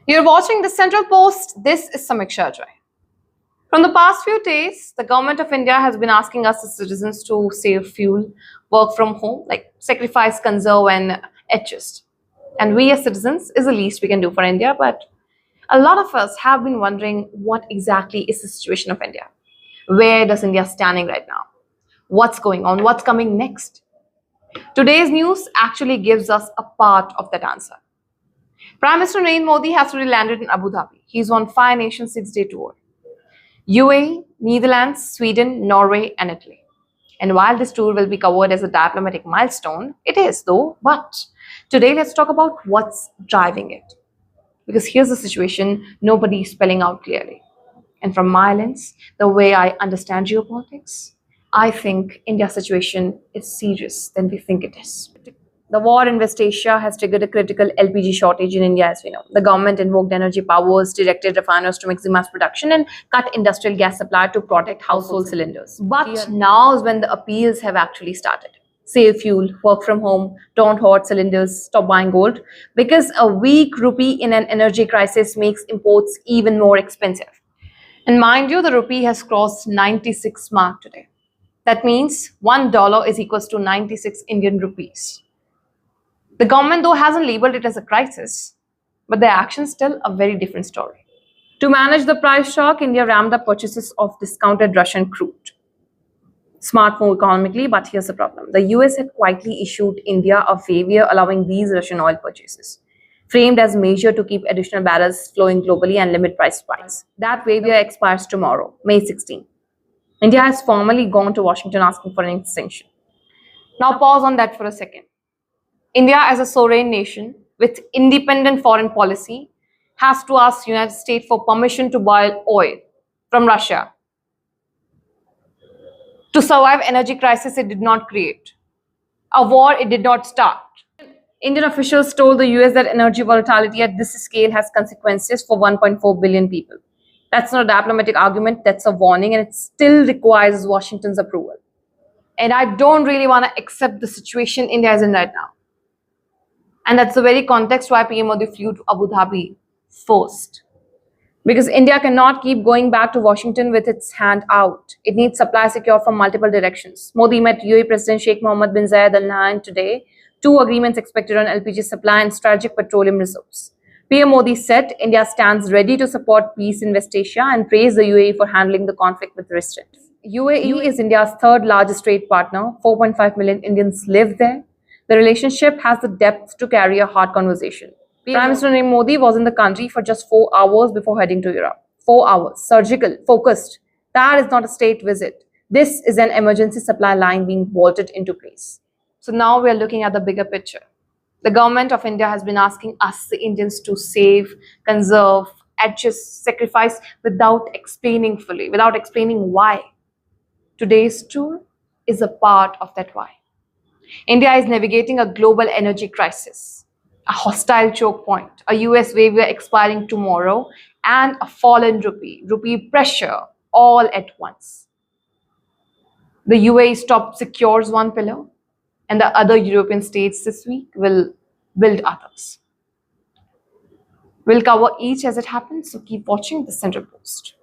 You're watching the Central Post. This is Samiksha Joy. From the past few days, the government of India has been asking us as citizens to save fuel, work from home, like sacrifice, conserve, and adjust. And we as citizens is the least we can do for India. But a lot of us have been wondering what exactly is the situation of India? Where does India standing right now? What's going on? What's coming next? Today's news actually gives us a part of that answer. Prime Minister Narendra Modi has already landed in Abu Dhabi. He's on 5 nation 6 day tour. UAE, Netherlands, Sweden, Norway, and Italy. And while this tour will be covered as a diplomatic milestone, it is though, but today let's talk about what's driving it. Because here's the situation nobody is spelling out clearly. And from my lens, the way I understand geopolitics, I think India's situation is serious than we think it is. The war in West Asia has triggered a critical LPG shortage in India, as we know. The government invoked energy powers, directed refiners to maximize production, and cut industrial gas supply to protect household cylinders. But now is when the appeals have actually started. Save fuel, work from home, don't hoard cylinders, stop buying gold. Because a weak rupee in an energy crisis makes imports even more expensive. And mind you, the rupee has crossed 96 mark today. That means $1 is equals to 96 Indian rupees. The government, though, hasn't labeled it as a crisis, but the action's still a very different story. To manage the price shock, India ramped up purchases of discounted Russian crude. Smart move economically, but here's the problem. The US had quietly issued India a favor allowing these Russian oil purchases, framed as measure to keep additional barrels flowing globally and limit price spikes. That waiver expires tomorrow, May 16. India has formally gone to Washington asking for an extension. Now pause on that for a second. India, as a sovereign nation with independent foreign policy, has to ask the United States for permission to buy oil from Russia to survive energy crisis it did not create, a war it did not start. Indian officials told the US that energy volatility at this scale has consequences for 1.4 billion people. That's not a diplomatic argument, that's a warning, and it still requires Washington's approval. And I don't really want to accept the situation India is in right now. And that's the very context why PM Modi flew to Abu Dhabi first. Because India cannot keep going back to Washington with its hand out. It needs supply secure from multiple directions. Modi met UAE President Sheikh Mohammed bin Zayed Al Nahyan today. 2 agreements expected on LPG supply and strategic petroleum reserves. PM Modi said India stands ready to support peace in West Asia and praised the UAE for handling the conflict with restraint. UAE is India's third largest trade partner. 4.5 million Indians live there. The relationship has the depth to carry a hard conversation. Prime Minister Narendra Modi was in the country for just 4 hours before heading to Europe. 4 hours, surgical, focused. That is not a state visit. This is an emergency supply line being vaulted into place. So now we are looking at the bigger picture. The government of India has been asking us, the Indians, to save, conserve, adjust, sacrifice without explaining fully, without explaining why. Today's tour is a part of that why. India is navigating a global energy crisis, a hostile choke point, a US waiver expiring tomorrow, and a fallen rupee pressure all at once. The UAE's top secures one pillar, and the other European states this week will build others. We'll cover each as it happens, so keep watching the Central Post.